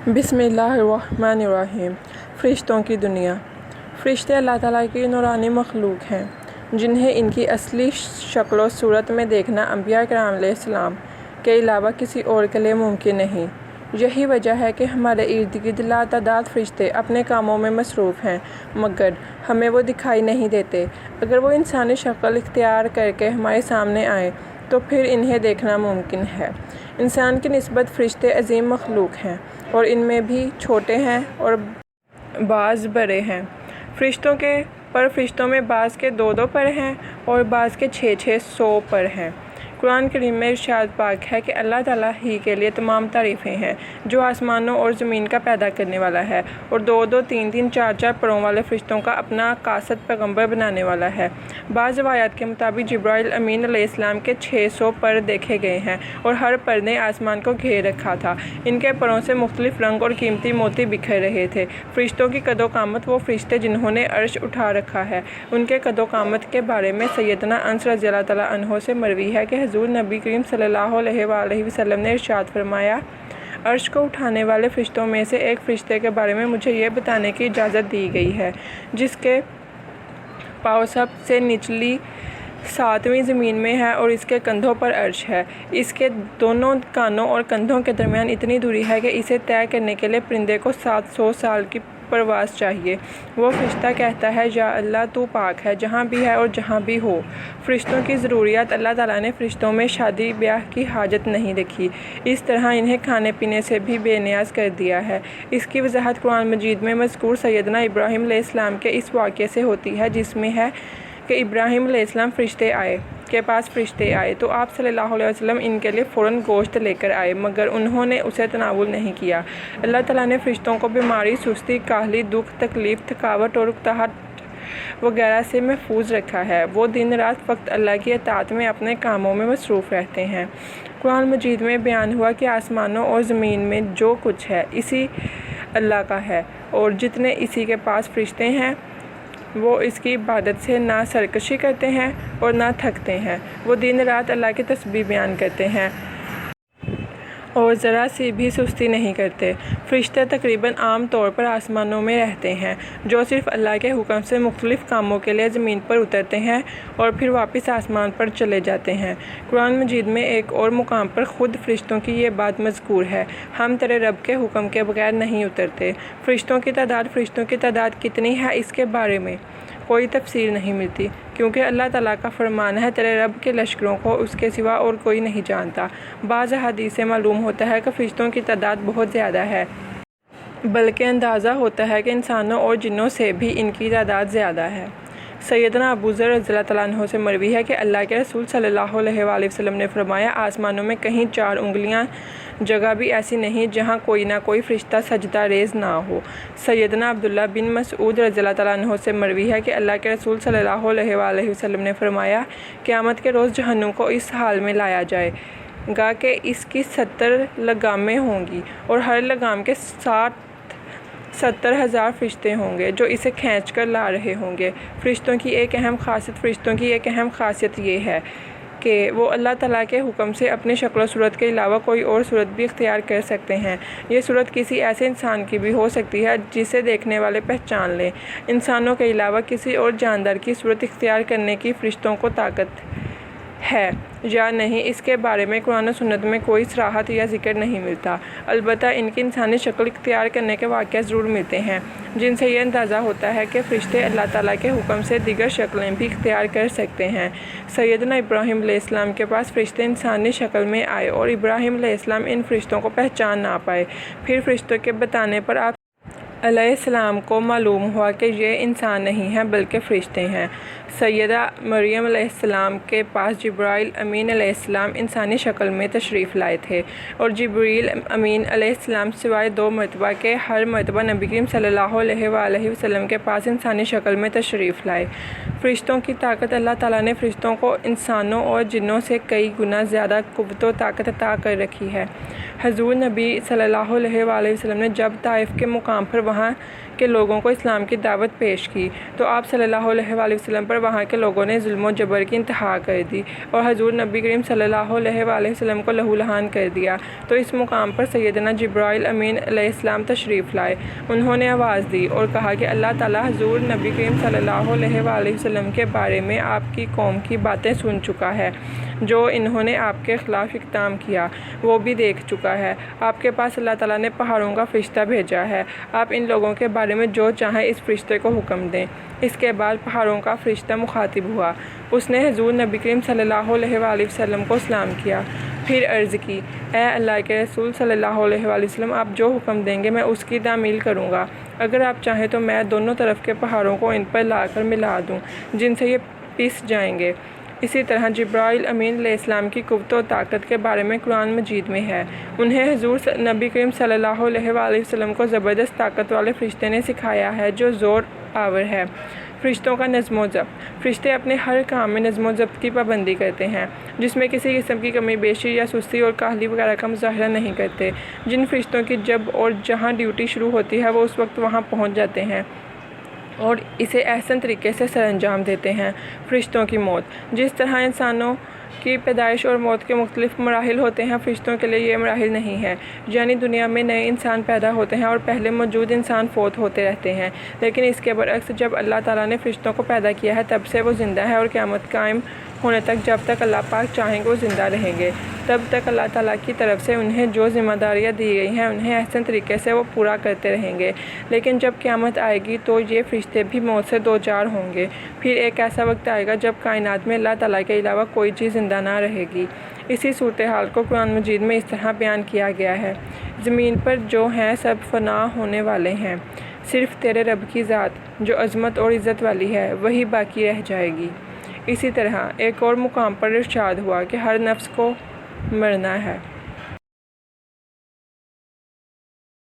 بسم اللہ الرحمن الرحیم۔ فرشتوں کی دنیا۔ فرشتے اللہ تعالیٰ کی نورانی مخلوق ہیں جنہیں ان کی اصلی شکل و صورت میں دیکھنا انبیاء کرام علیہ السلام کے علاوہ کسی اور کے لیے ممکن نہیں۔ یہی وجہ ہے کہ ہمارے ارد گرد لاتعداد فرشتے اپنے کاموں میں مصروف ہیں مگر ہمیں وہ دکھائی نہیں دیتے۔ اگر وہ انسانی شکل اختیار کر کے ہمارے سامنے آئیں تو پھر انہیں دیکھنا ممکن ہے۔ انسان کی نسبت فرشتے عظیم مخلوق ہیں اور ان میں بھی چھوٹے ہیں اور بعض بڑے ہیں۔ فرشتوں میں بعض کے 2 پر ہیں اور بعض کے 600 پر ہیں۔ قرآن کریم میں ارشاد پاک ہے کہ اللہ تعالیٰ ہی کے لیے تمام تعریفیں ہیں جو آسمانوں اور زمین کا پیدا کرنے والا ہے اور 2 3 4 پروں والے فرشتوں کا اپنا قاصد پیغمبر بنانے والا ہے۔ بعض روایات کے مطابق جبرائیل امین علیہ السلام کے 600 پر دیکھے گئے ہیں اور ہر پر نے آسمان کو گھیر رکھا تھا۔ ان کے پروں سے مختلف رنگ اور قیمتی موتی بکھر رہے تھے۔ فرشتوں کی قد و قامت۔ وہ فرشتے جنہوں نے عرش اٹھا رکھا ہے ان کے قد و قامت کے بارے میں سیدنا انس رضی اللہ تعالیٰ عنہ سے مروی ہے کہ حضور نبی کریم صلی اللہ علیہ وآلہ وسلم نے ارشاد فرمایا، عرش کو اٹھانے والے فرشتوں میں سے ایک فرشتے کے بارے میں مجھے یہ بتانے کی اجازت دی گئی ہے جس کے پاؤں سب سے نچلی 7ویں زمین میں ہے اور اس کے کندھوں پر عرش ہے۔ اس کے دونوں کانوں اور کندھوں کے درمیان اتنی دوری ہے کہ اسے طے کرنے کے لیے پرندے کو 700 سال کی پرواز چاہیے۔ وہ فرشتہ کہتا ہے، یا اللہ تو پاک ہے جہاں بھی ہے اور جہاں بھی ہو۔ فرشتوں کی ضروریات۔ اللہ تعالیٰ نے فرشتوں میں شادی بیاہ کی حاجت نہیں رکھی، اس طرح انہیں کھانے پینے سے بھی بے نیاز کر دیا ہے۔ اس کی وضاحت قرآن مجید میں مذکور سیدنا ابراہیم علیہ السلام کے اس واقعے سے ہوتی ہے جس میں ہے کہ ابراہیم علیہ السلام کے پاس فرشتے آئے تو آپ صلی اللہ علیہ وسلم ان کے لیے فوراً گوشت لے کر آئے مگر انہوں نے اسے تناول نہیں کیا۔ اللہ تعالیٰ نے فرشتوں کو بیماری، سستی، کاہلی، دکھ، تکلیف، تھکاوٹ اور اکتاہٹ وغیرہ سے محفوظ رکھا ہے۔ وہ دن رات فقط اللہ کی اطاعت میں اپنے کاموں میں مصروف رہتے ہیں۔ قرآن مجید میں بیان ہوا کہ آسمانوں اور زمین میں جو کچھ ہے اسی اللہ کا ہے اور جتنے اسی کے پاس فرشتے ہیں وہ اس کی عبادت سے نہ سرکشی کرتے ہیں اور نہ تھکتے ہیں۔ وہ دن رات اللہ کی تسبیح بیان کرتے ہیں اور ذرا سی بھی سستی نہیں کرتے۔ فرشتے تقریباً عام طور پر آسمانوں میں رہتے ہیں جو صرف اللہ کے حکم سے مختلف کاموں کے لیے زمین پر اترتے ہیں اور پھر واپس آسمان پر چلے جاتے ہیں۔ قرآن مجید میں ایک اور مقام پر خود فرشتوں کی یہ بات مذکور ہے، ہم تیرے رب کے حکم کے بغیر نہیں اترتے۔ فرشتوں کی تعداد کتنی ہے اس کے بارے میں کوئی تفسیر نہیں ملتی کیونکہ اللہ تعالیٰ کا فرمان ہے، تیرے رب کے لشکروں کو اس کے سوا اور کوئی نہیں جانتا۔ بعض احادیث سے معلوم ہوتا ہے کہ فرشتوں کی تعداد بہت زیادہ ہے، بلکہ اندازہ ہوتا ہے کہ انسانوں اور جنوں سے بھی ان کی تعداد زیادہ ہے۔ سیدنا ابو ذر رضی اللہ تعالیٰ عنہ سے مروی ہے کہ اللہ کے رسول صلی اللہ علیہ وآلہ وسلم نے فرمایا، آسمانوں میں کہیں 4 انگلیاں جگہ بھی ایسی نہیں جہاں کوئی نہ کوئی فرشتہ سجدہ ریز نہ ہو۔ سیدنا عبداللہ بن مسعود رضی اللہ تعالیٰ عنہ سے مروی ہے کہ اللہ کے رسول صلی اللہ علیہ وآلہ وسلم نے فرمایا، قیامت کے روز جہنم کو اس حال میں لایا جائے گا کہ اس کی 70 لگامیں ہوں گی اور ہر لگام کے 70,000 فرشتے ہوں گے جو اسے کھینچ کر لا رہے ہوں گے۔ فرشتوں کی ایک اہم خاصیت یہ ہے کہ وہ اللہ تعالیٰ کے حکم سے اپنی شکل و صورت کے علاوہ کوئی اور صورت بھی اختیار کر سکتے ہیں۔ یہ صورت کسی ایسے انسان کی بھی ہو سکتی ہے جسے دیکھنے والے پہچان لیں۔ انسانوں کے علاوہ کسی اور جاندار کی صورت اختیار کرنے کی فرشتوں کو طاقت ہے یا نہیں اس کے بارے میں قرآن و سنت میں کوئی صراحت یا ذکر نہیں ملتا، البتہ ان کی انسانی شکل اختیار کرنے کے واقعات ضرور ملتے ہیں جن سے یہ اندازہ ہوتا ہے کہ فرشتے اللہ تعالیٰ کے حکم سے دیگر شکلیں بھی اختیار کر سکتے ہیں۔ سیدنا ابراہیم علیہ السلام کے پاس فرشتے انسانی شکل میں آئے اور ابراہیم علیہ السلام ان فرشتوں کو پہچان نہ پائے۔ پھر فرشتوں کے بتانے پر آپ علیہ السلام کو معلوم ہوا کہ یہ انسان نہیں ہیں بلکہ فرشتے ہیں۔ سیدہ مریم علیہ السلام کے پاس جبرائیل امین علیہ السلام انسانی شکل میں تشریف لائے تھے اور جبرائیل امین علیہ السلام سوائے 2 مرتبہ کے ہر مرتبہ نبی کریم صلی اللہ علیہ وآلہ وسلم کے پاس انسانی شکل میں تشریف لائے۔ فرشتوں کی طاقت۔ اللہ تعالیٰ نے فرشتوں کو انسانوں اور جنوں سے کئی گنا زیادہ قوت و طاقت عطا کر رکھی ہے۔ حضور نبی صلی اللہ علیہ وآلہ وسلم نے جب طائف کے مقام پر وہاں کے لوگوں کو اسلام کی دعوت پیش کی تو آپ صلی اللہ علیہ وآلہ وسلم پر وہاں کے لوگوں نے ظلم و جبر کی انتہا کر دی اور حضور نبی کریم صلی اللہ علیہ وآلہ وسلم کو لہو لہان کر دیا، تو اس مقام پر سیدنا جبرائیل امین علیہ السلام تشریف لائے۔ انہوں نے آواز دی اور کہا کہ اللہ تعالیٰ حضور نبی کریم صلی اللہ علیہ وآلہ وسلم کے بارے میں آپ کی قوم کی باتیں سن چکا ہے، جو انہوں نے آپ کے خلاف اقدام کیا وہ بھی دیکھ چکا ہے۔ آپ کے پاس اللہ تعالیٰ نے پہاڑوں کا فرشتہ بھیجا ہے، آپ ان لوگوں کے بارے میں جو چاہیں اس فرشتے کو حکم دیں۔ اس کے بعد پہاڑوں کا فرشتہ مخاطب ہوا، اس نے حضور نبی کریم صلی اللہ علیہ وآلہ وسلم کو سلام کیا، پھر عرض کی، اے اللہ کے رسول صلی اللہ علیہ وآلہ وسلم، آپ جو حکم دیں گے میں اس کی تعمیل کروں گا۔ اگر آپ چاہیں تو میں دونوں طرف کے پہاڑوں کو ان پر لا کر ملا دوں جن سے یہ پس جائیں گے۔ اسی طرح جبرائیل امین علیہ السلام کی قوت و طاقت کے بارے میں قرآن مجید میں ہے، انہیں حضور نبی کریم صلی اللہ علیہ وآلہ وسلم کو زبردست طاقت والے فرشتے نے سکھایا ہے جو زور آور ہے۔ فرشتوں کا نظم و ضبط، فرشتے اپنے ہر کام میں نظم و ضبط کی پابندی کرتے ہیں، جس میں کسی قسم کی کمی بیشی یا سستی اور کاہلی وغیرہ کا مظاہرہ نہیں کرتے۔ جن فرشتوں کی جب اور جہاں ڈیوٹی شروع ہوتی ہے وہ اس وقت وہاں پہنچ جاتے ہیں اور اسے احسن طریقے سے سر انجام دیتے ہیں۔ فرشتوں کی موت، جس طرح انسانوں کی پیدائش اور موت کے مختلف مراحل ہوتے ہیں، فرشتوں کے لیے یہ مراحل نہیں ہیں، یعنی دنیا میں نئے انسان پیدا ہوتے ہیں اور پہلے موجود انسان فوت ہوتے رہتے ہیں، لیکن اس کے برعکس جب اللہ تعالیٰ نے فرشتوں کو پیدا کیا ہے تب سے وہ زندہ ہے اور قیامت قائم ہونے تک جب تک اللہ پاک چاہیں گے وہ زندہ رہیں گے، تب تک اللہ تعالیٰ کی طرف سے انہیں جو ذمہ داریاں دی گئی ہیں انہیں احسن طریقے سے وہ پورا کرتے رہیں گے۔ لیکن جب قیامت آئے گی تو یہ فرشتے بھی موت سے دوچار ہوں گے، پھر ایک ایسا وقت آئے گا جب کائنات میں اللہ تعالیٰ کے علاوہ کوئی چیز زندہ نہ رہے گی۔ اسی صورتحال کو قرآن مجید میں اس طرح بیان کیا گیا ہے، زمین پر جو ہیں سب فنا ہونے والے ہیں، صرف تیرے رب کی ذات جو عظمت اور عزت والی ہے وہی باقی رہ جائے گی۔ اسی طرح ایک اور مقام پر ارشاد ہوا کہ ہر نفس کو مرنا ہے۔